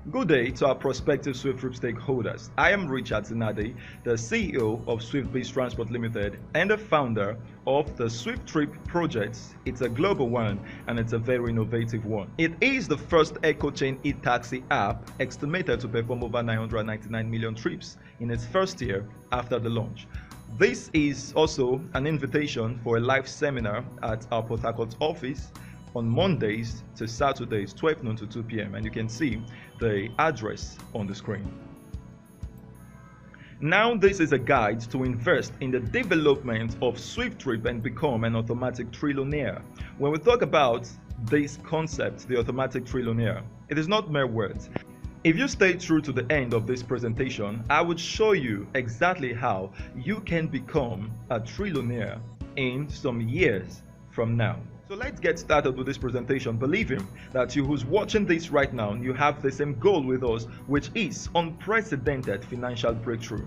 Good day to our prospective SWIFTtrip stakeholders. I am Richard Zinadi, the CEO of SwiftBiz Transport Limited and the founder of the SWIFTtrip project. It's a global one and it's a very innovative one. It is the first eco-chain e-taxi app estimated to perform over 999 million trips in its first year after the launch. This is also an invitation for a live seminar at our Port Harcourt office on Mondays to Saturdays, 12 noon to 2 p.m. and you can see the address on the screen. Now this is a guide to invest in the development of SWIFTtrip and become an automatic trillionaire. When we talk about this concept, the automatic trillionaire, it is not mere words. If you stay true to the end of this presentation, I would show you exactly how you can become a trillionaire in some years from now. So let's get started with this presentation, believing that you who's watching this right now, you have the same goal with us, which is unprecedented financial breakthrough.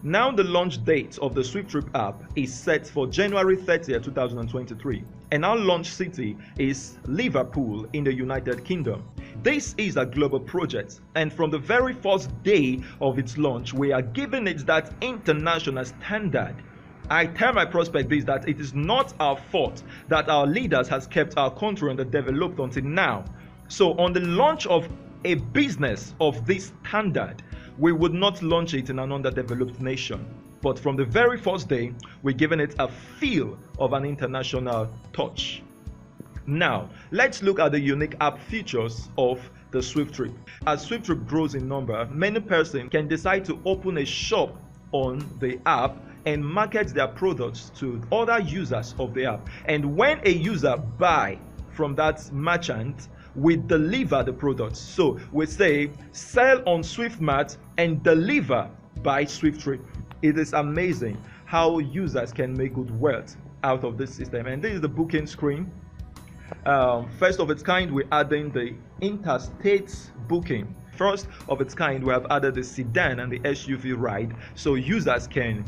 Now the launch date of the SWIFTtrip app is set for January 30th, 2023, and our launch city is Liverpool in the United Kingdom. This is a global project, and from the very first day of its launch, we are giving it that international standard. I tell my prospect this, that it is not our fault that our leaders has kept our country underdeveloped until now. So on the launch of a business of this standard, we would not launch it in an underdeveloped nation. But from the very first day, we're giving it a feel of an international touch. Now, let's look at the unique app features of the SWIFTtrip. As SWIFTtrip grows in number, many persons can decide to open a shop on the app and market their products to other users of the app. And when a user buy from that merchant, we deliver the products. So we say sell on SwiftMart and deliver by SWIFTtrip. It is amazing how users can make good wealth out of this system. And this is the booking screen. First of its kind, we're adding the interstate booking. First of its kind, we have added the sedan and the SUV ride, so users can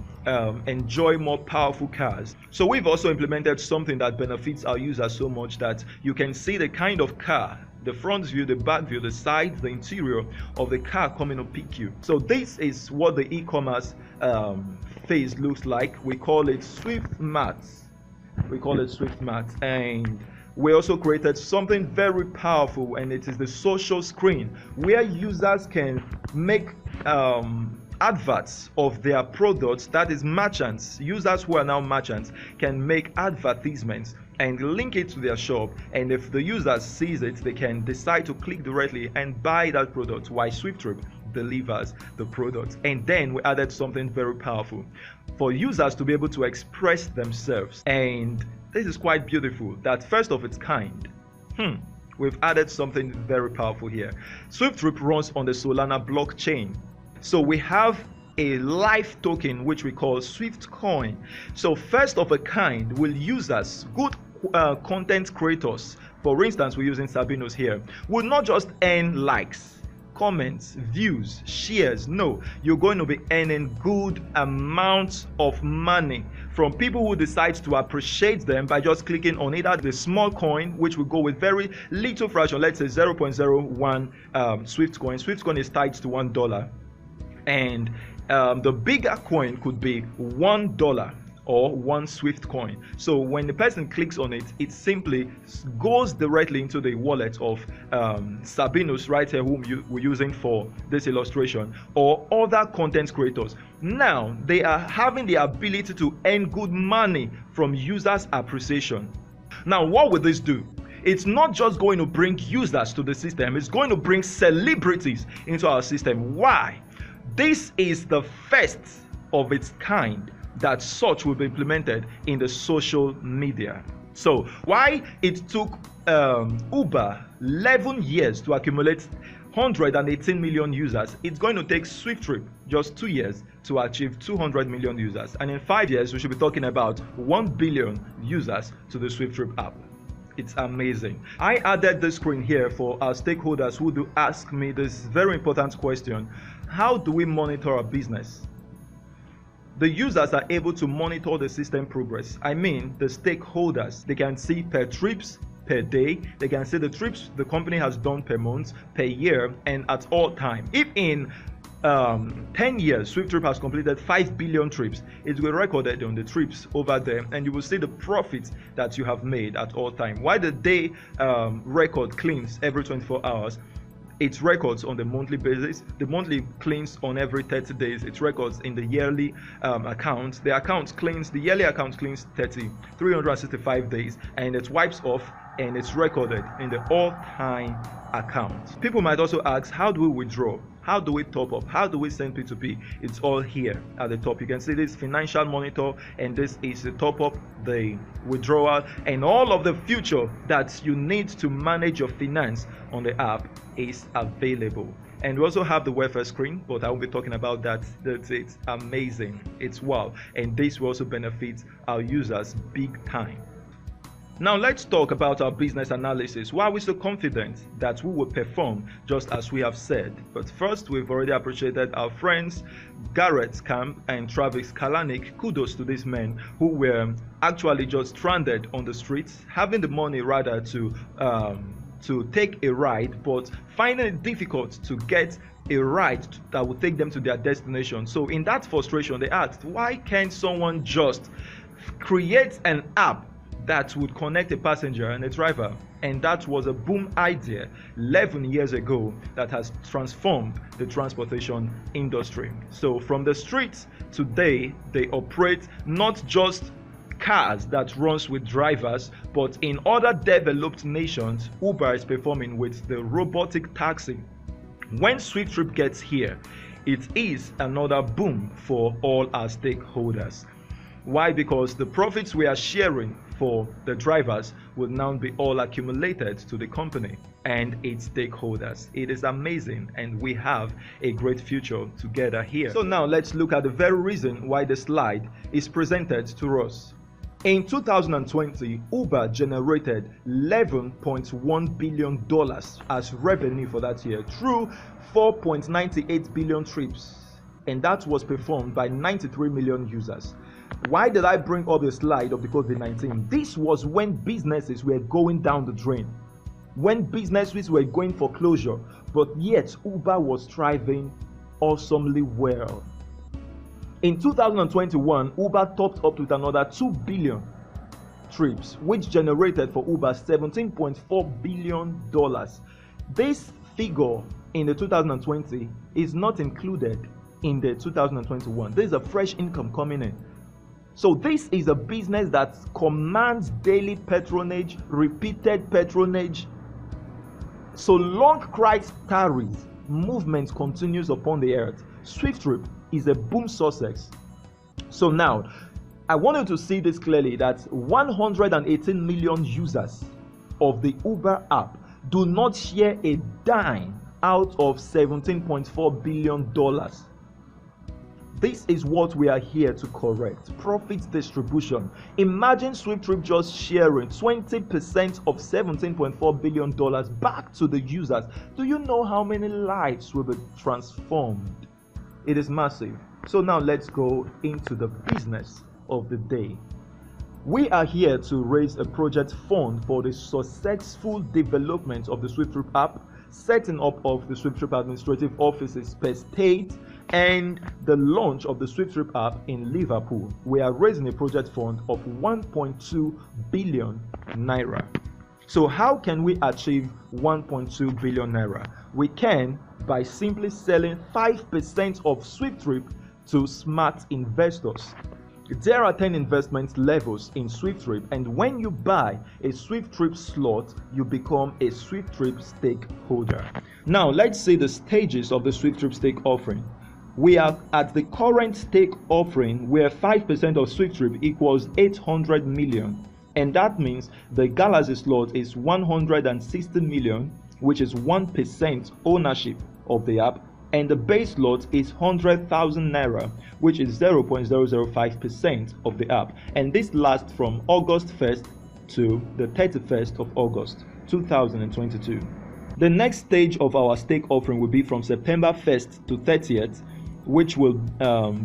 enjoy more powerful cars. So we've also implemented something that benefits our users so much that you can see the kind of car, the front view, the back view, the sides, the interior of the car coming to pick you. So this is what the e-commerce phase looks like. We call it SwiftMart. And we also created something very powerful, and it is the social screen, where users can make adverts of their products. That is, merchants, users who are now merchants can make advertisements and link it to their shop, and if the user sees it, they can decide to click directly and buy that product while SWIFTtrip delivers the product. And then we added something very powerful for users to be able to express themselves, and this is quite beautiful, that first of its kind. We've added something very powerful here. SWIFTtrip runs on the Solana blockchain. So we have a live token which we call SwiftCoin. So first of a kind, will users, good content creators, for instance we're using Sabinos here, will not just earn likes, comments, views, shares. No, you're going to be earning good amounts of money from people who decide to appreciate them by just clicking on either the small coin, which will go with very little fraction, let's say 0.01 SwiftCoin. SwiftCoin is tied to $1, and the bigger coin could be $1 or one SwiftCoin. So when the person clicks on it, it simply goes directly into the wallet of Sabinos right here, whom we're using for this illustration, or other content creators. Now they are having the ability to earn good money from users' appreciation. Now what will this do? It's not just going to bring users to the system, it's going to bring celebrities into our system. Why? This is the first of its kind that such will be implemented in the social media. So why it took Uber 11 years to accumulate 118 million users, it's going to take SWIFTtrip just 2 years to achieve 200 million users. And in 5 years, we should be talking about 1 billion users to the SWIFTtrip app. It's amazing. I added this screen here for our stakeholders who do ask me this very important question: how do we monitor our business? The users are able to monitor the system progress. I mean, the stakeholders, they can see per trips, per day. They can see the trips the company has done per month, per year, and at all time. If in 10 years SWIFTtrip has completed 5 billion trips, it will be recorded on the trips over there, and you will see the profits that you have made at all time. While the day record cleans every 24 hours, it records on the monthly basis. The monthly cleans on every 30 days. It records in the yearly account. The yearly account cleans 365 days, and it wipes off and it's recorded in the all-time account. People might also ask, how do we withdraw? How do we top up? How do we send P2P? It's all here at the top. You can see this financial monitor, and this is the top up, the withdrawal, and all of the future that you need to manage your finance on the app is available. And we also have the welfare screen, but I won't be talking about that. It's amazing. It's wow. And this will also benefit our users big time. Now let's talk about our business analysis. Why are we so confident that we will perform just as we have said? But first, we've already appreciated our friends Garrett Camp and Travis Kalanick. Kudos to these men who were actually just stranded on the streets, having the money rather to take a ride, but finding it difficult to get a ride that will take them to their destination. So in that frustration, they asked, why can't someone just create an app that would connect a passenger and a driver? And that was a boom idea 11 years ago that has transformed the transportation industry. So from the streets today, they operate not just cars that runs with drivers, but in other developed nations, Uber is performing with the robotic taxi. When SWIFTtrip gets here, it is another boom for all our stakeholders. Why? Because the profits we are sharing for the drivers will now be all accumulated to the company and its stakeholders. It is amazing, and we have a great future together here. So now let's look at the very reason why the slide is presented to us. In 2020, Uber generated $11.1 billion as revenue for that year through 4.98 billion trips, and that was performed by 93 million users. Why did I bring up the slide of the COVID-19? This was when businesses were going down the drain, when businesses were going for closure, but yet Uber was thriving awesomely well. In 2021, Uber topped up with another 2 billion trips, which generated for Uber $17.4 billion. This figure in the 2020 is not included in the 2021. This is a fresh income coming in. So this is a business that commands daily patronage, repeated patronage. So long Christ tarries, movement continues upon the earth. SWIFTtrip is a boom success. So now, I want you to see this clearly, that 118 million users of the Uber app do not share a dime out of $17.4 billion. This is what we are here to correct. Profit distribution. Imagine SWIFTtrip just sharing 20% of $17.4 billion back to the users. Do you know how many lives will be transformed? It is massive. So now let's go into the business of the day. We are here to raise a project fund for the successful development of the SWIFTtrip app, setting up of the SWIFTtrip administrative offices per state, and the launch of the SWIFTtrip app in Liverpool. We are raising a project fund of 1.2 billion naira. So how can we achieve 1.2 billion naira? We can by simply selling 5% of SWIFTtrip to smart investors. There are 10 investment levels in SWIFTtrip, and when you buy a SWIFTtrip slot, you become a SWIFTtrip stakeholder. Now let's see the stages of the SWIFTtrip stake offering. We are at the current stake offering where 5% of SWIFTtrip equals 800 million, and that means the Galaxy slot is 160 million, which is 1% ownership of the app, and the base slot is 100,000 naira, which is 0.005% of the app, and this lasts from August 1st to the 31st of August 2022. The next stage of our stake offering will be from September 1st to 30th, which will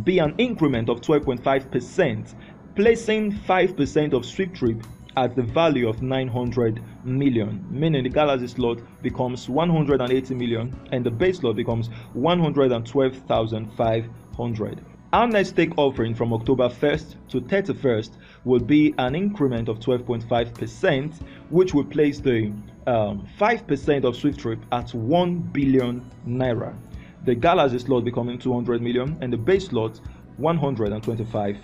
be an increment of 12.5%, placing 5% of SWIFTtrip at the value of 900 million, meaning the Galaxy slot becomes 180 million and the base slot becomes 112,500. Our next stake offering from October 1st to 31st will be an increment of 12.5%, which will place the 5% of SWIFTtrip at 1 billion naira. The Galaxy slot becoming 200 million and the base slot 125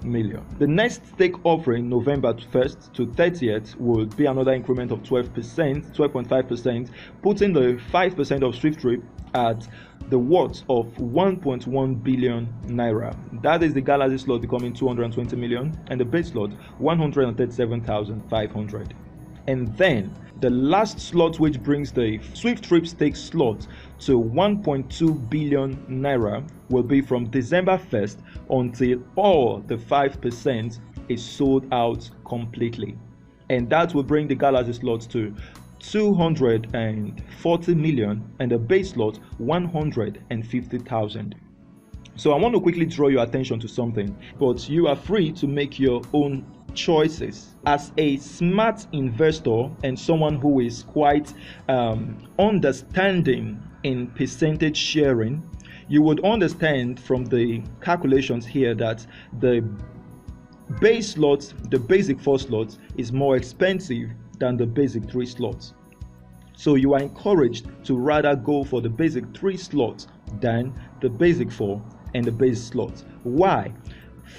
million. The next stake offering November 1st to 30th will be another increment of 12.5%, putting the 5% of SWIFTtrip at the worth of 1.1 billion naira. That is the Galaxy slot becoming 220 million and the base slot 137,500. And then the last slot, which brings the SWIFTtrip stake slot to 1.2 billion naira, will be from December 1st until all the 5% is sold out completely. And that will bring the Galaxy slot to 240 million and the base slot 150,000. So I want to quickly draw your attention to something, but you are free to make your own choices. As a smart investor and someone who is quite understanding in percentage sharing, you would understand from the calculations here that the base slot, the basic 4 slots, is more expensive than the basic 3 slots. So you are encouraged to rather go for the basic 3 slots than the basic 4 and the base slots. Why?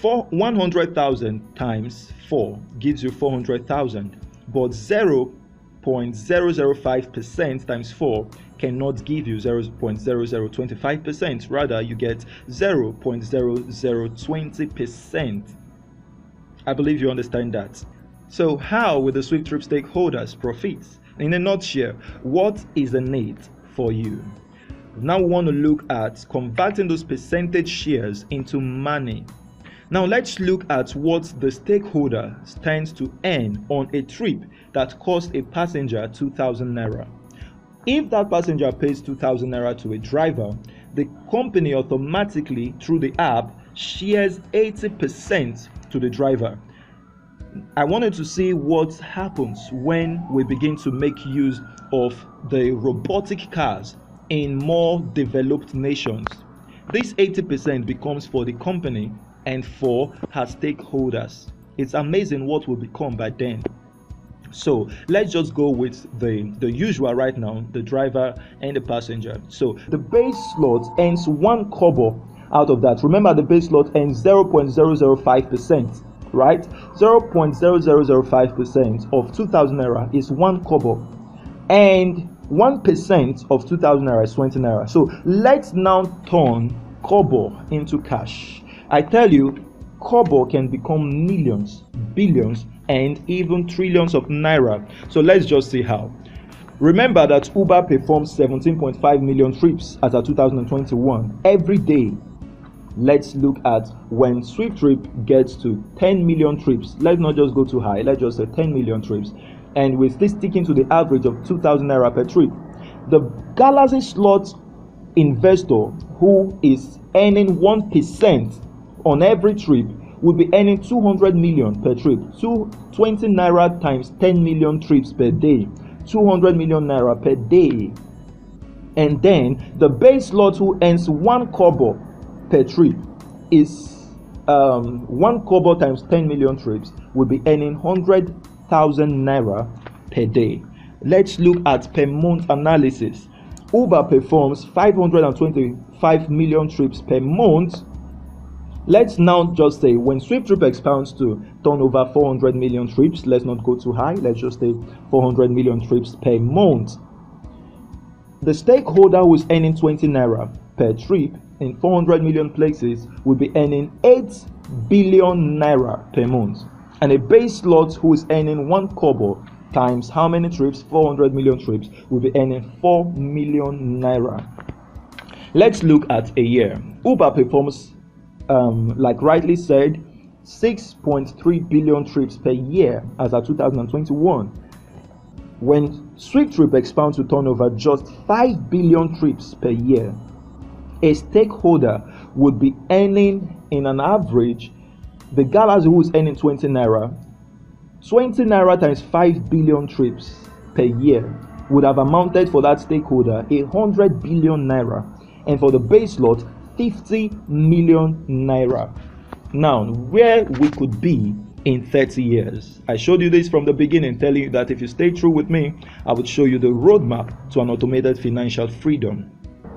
100,000 times 4 gives you 400,000, but 0.005% times 4 cannot give you 0.0025%. Rather, you get 0.0020%. I believe you understand that. So how will the SWIFTtrip stakeholders profit? In a nutshell, what is the need for you? Now we want to look at converting those percentage shares into money. Now let's look at what the stakeholder stands to earn on a trip that costs a passenger 2,000 naira. If that passenger pays 2,000 naira to a driver, the company automatically through the app shares 80% to the driver. I wanted to see what happens when we begin to make use of the robotic cars in more developed nations. This 80% becomes for the company and for her stakeholders. It's amazing what will become by then. So let's just go with the usual right now, the driver and the passenger. So the base slot earns 1 kobo out of that. Remember, the base slot earns 0.005%, right? 0.0005% of 2,000 naira is 1 kobo, and 1% of 2,000 naira is 20 naira. So let's now turn kobo into cash. I tell you, kobo can become millions, billions, and even trillions of naira. So let's just see how. Remember that Uber performs 17.5 million trips as of 2021 every day. Let's look at when SWIFTtrip gets to 10 million trips. Let's not just go too high. Let's just say 10 million trips. And we're still sticking to the average of 2,000 naira per trip. The Galaxy slot investor who is earning 1% on every trip will be earning 200 million per trip. 20 naira times 10 million trips per day, 200 million naira per day. And then the base slot who earns 1 kobo per trip is 1 kobo times 10 million trips will be earning 100,000 naira per day. Let's look at per month analysis. Uber performs 525 million trips per month. Let's now just say when SWIFTtrip expands to turn over 400 million trips, let's not go too high, let's just say 400 million trips per month. The stakeholder who is earning 20 naira per trip in 400 million places will be earning 8 billion naira per month. And a base slot who is earning 1 kobo times how many trips? 400 million trips will be earning 4 million naira. Let's look at a year. Uber performs like rightly said, 6.3 billion trips per year as of 2021. When SWIFTtrip expands to turnover just 5 billion trips per year, a stakeholder would be earning in an average, the Galaxy who is earning 20 naira 20 naira times 5 billion trips per year would have amounted for that stakeholder 100 billion naira, and for the base lot 50 million naira. Now, where we could be in 30 years. I showed you this from the beginning, telling you that if you stay true with me, I would show you the roadmap to an automated financial freedom.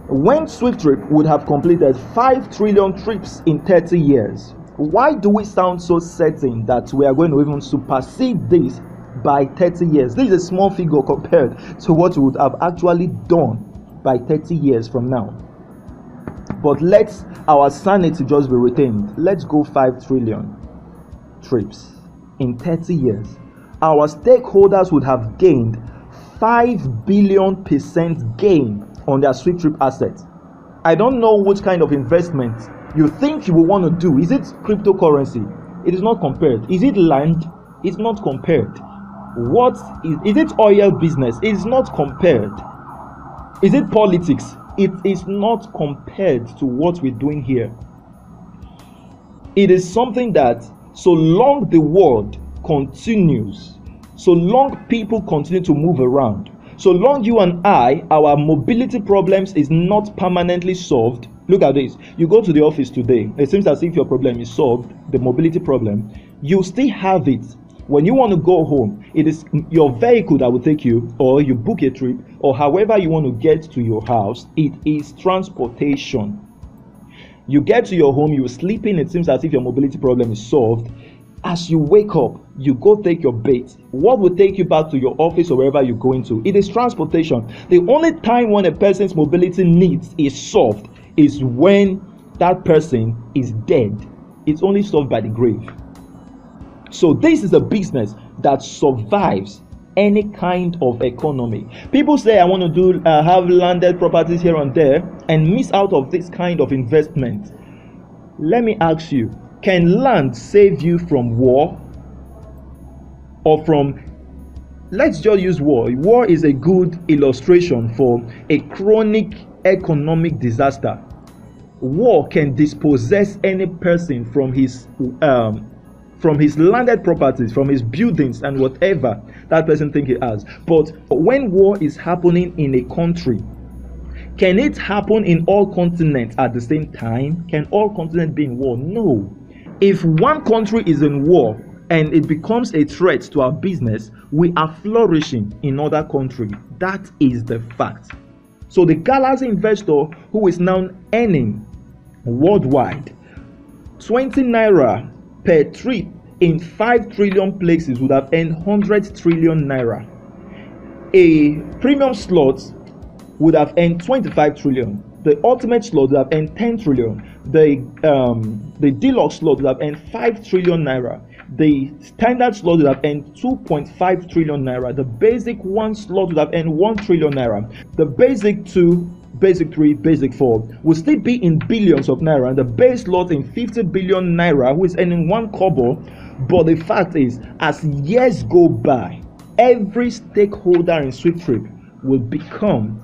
When SWIFTtrip would have completed 5 trillion trips in 30 years, why do we sound so certain that we are going to even supersede this by 30 years? This is a small figure compared to what we would have actually done by 30 years from now. But let's our sanity just be retained. Let's go 5 trillion trips in 30 years. Our stakeholders would have gained 5 billion% gain on their SWIFTtrip assets. I don't know which kind of investment you think you will want to do. Is it cryptocurrency? It is not compared. Is it land? It's not compared. What is it oil business? It is not compared. Is it politics? It is not compared to what we're doing here. It is something that so long the world continues, so long people continue to move around, so long you and I, our mobility problems is not permanently solved. Look at this. You go to the office today, it seems as if your problem is solved, the mobility problem. You still have it. When you want to go home, it is your vehicle that will take you, or you book a trip, or however you want to get to your house. It is transportation. You get to your home, you sleep in, it seems as if your mobility problem is solved. As you wake up, you go take your bath. What will take you back to your office or wherever you're going to? It is transportation. The only time when a person's mobility needs is solved is when that person is dead. It's only solved by the grave. So this is a business that survives any kind of economy. People say, I want to do have landed properties here and there and miss out of this kind of investment. Let me ask you, can land save you from war? Or from, let's just use war. War is a good illustration for a chronic economic disaster. War can dispossess any person from his landed properties, from his buildings and whatever that person think he has. But when war is happening in a country, can it happen in all continents at the same time? Can all continents be in war? No. If one country is in war and it becomes a threat to our business, we are flourishing in other countries. That is the fact. So the Galaxy investor who is now earning worldwide 20 naira per trip in 5 trillion places would have earned 100 trillion naira. A premium slot would have earned 25 trillion. The ultimate slot would have earned 10 trillion. The deluxe slot would have earned 5 trillion naira. The standard slot would have earned 2.5 trillion naira. The basic one slot would have earned 1 trillion naira. The basic 2, basic 3, basic 4 will still be in billions of naira, and the base slot in 50 billion naira, who is earning 1 kobo. But the fact is, as years go by, every stakeholder in SWIFTtrip will become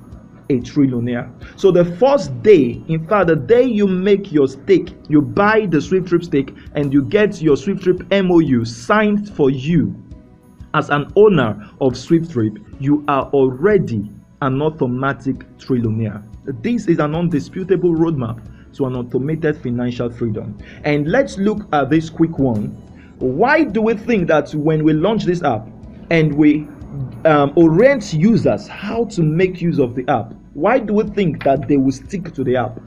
a trillionaire. So the first day, in fact, the day you make your stake, you buy the SWIFTtrip stake and you get your SWIFTtrip MOU signed for you as an owner of SWIFTtrip, you are already an automatic trillionaire. This is an undisputable roadmap to an automated financial freedom. And let's look at this quick one. Why do we think that when we launch this app and we orient users how to make use of the app, why do we think that they will stick to the app?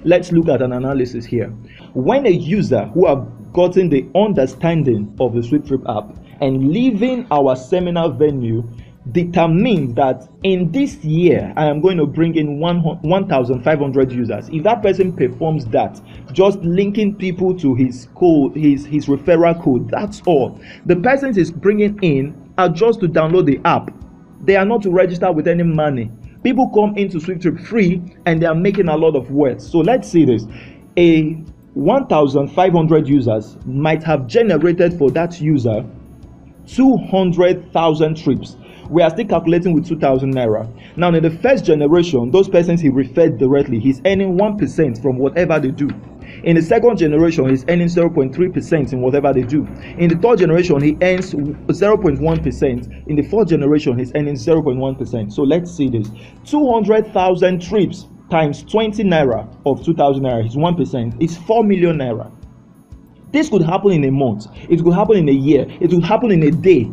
Let's look at an analysis here. When a user who have gotten the understanding of the SWIFTtrip app and leaving our seminar venue determines that in this year I am going to bring in 1,500 users. If that person performs that, just linking people to his code, his referral code, that's all. The persons is bringing in are just to download the app. They are not to register with any money. People come into SWIFTtrip free and they are making a lot of work. So let's see this. A 1,500 users might have generated for that user 200,000 trips. We are still calculating with 2,000 naira. Now, in the first generation, those persons he referred directly, he's earning 1% from whatever they do. In the second generation, he's earning 0.3% in whatever they do. In the third generation, he earns 0.1%. In the fourth generation, he's earning 0.1%. So let's see this. 200,000 trips times 20 naira of 2,000 naira is 1%. It's 4 million naira. This could happen in a month. It could happen in a year. It could happen in a day.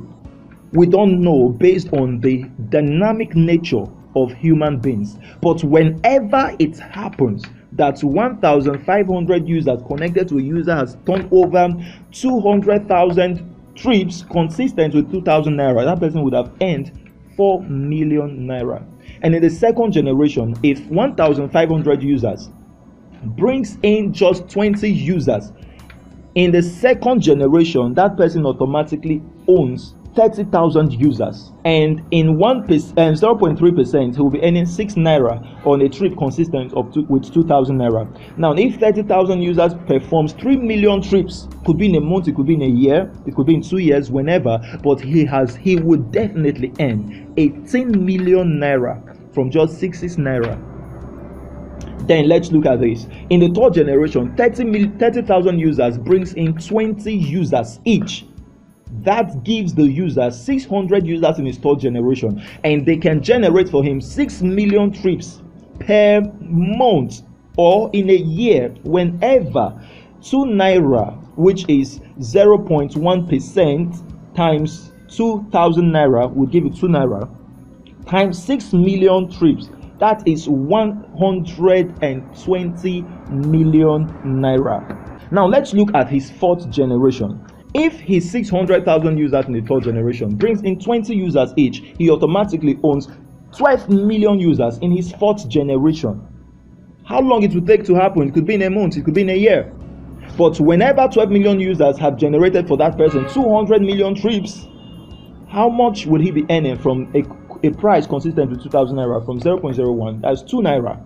We don't know based on the dynamic nature of human beings. But whenever it happens that 1,500 users connected to a user has turned over 200,000 trips consistent with 2,000 naira, that person would have earned 4 million naira. And in the second generation, if 1,500 users brings in just 20 users, in the second generation, that person automatically owns 30,000 users, and in 0.3%, he will be earning 6 naira on a trip consistent with 2,000 naira. Now, if 30,000 users performs 3 million trips, could be in a month, it could be in a year, it could be in 2 years, whenever, but he would definitely earn 18 million naira from just 6 naira. Then let's look at this. In the third generation, 30,000 users brings in 20 users each. That gives the user 600 users in his third generation, and they can generate for him 6 million trips per month or in a year whenever 2 naira, which is 0.1% times 2,000 naira, will give you 2 naira, times 6 million trips. That is 120 million naira. Now let's look at his fourth generation. If his 600,000 users in the third generation brings in 20 users each, he automatically owns 12 million users in his fourth generation. How long it will take to happen? It could be in a month, it could be in a year. But whenever 12 million users have generated for that person 200 million trips, how much would he be earning from a price consistent with 2,000 naira from 0.01? That's 2 naira.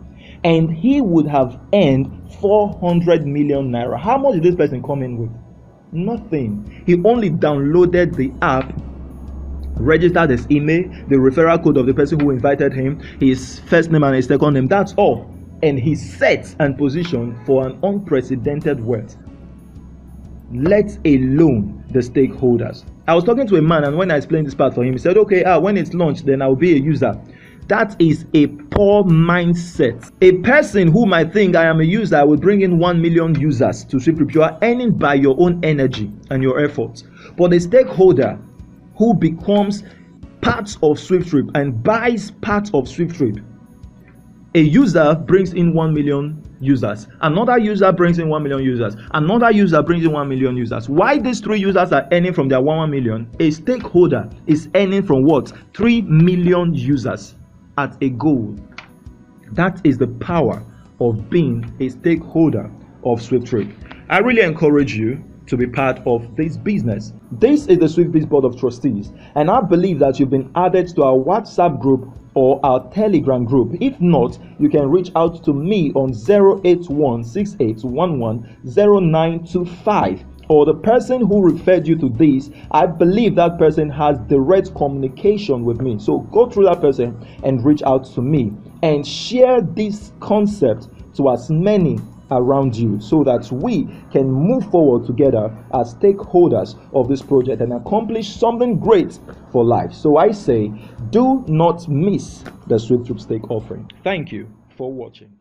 And he would have earned 400 million naira. How much did this person come in with? Nothing. He only downloaded the app, registered his email, the referral code of the person who invited him, his first name and his second name. That's all. And he's set and positioned for an unprecedented wealth. Let alone the stakeholders. I was talking to a man, and when I explained this part for him, he said, okay, when it's launched, then I'll be a user. That is a poor mindset. A person who might think I am a user, I will bring in 1 million users to SWIFTtrip. You are earning by your own energy and your efforts. But a stakeholder who becomes part of SWIFTtrip and buys part of SWIFTtrip, a user brings in 1 million users. Another user brings in 1 million users. Another user brings in 1 million users. Why these 3 users are earning from their 1 million? A stakeholder is earning from what? 3 million users at a goal. That is the power of being a stakeholder of SWIFTtrip. I really encourage you to be part of this business. This is the SwiftBiz Board of Trustees, and I believe that you've been added to our WhatsApp group or our Telegram group. If not, you can reach out to me on 08168110925. Or the person who referred you to this, I believe that person has direct communication with me. So go through that person and reach out to me and share this concept to as many around you so that we can move forward together as stakeholders of this project and accomplish something great for life. So I say, do not miss the SWIFTtrip Stake offering. Thank you for watching.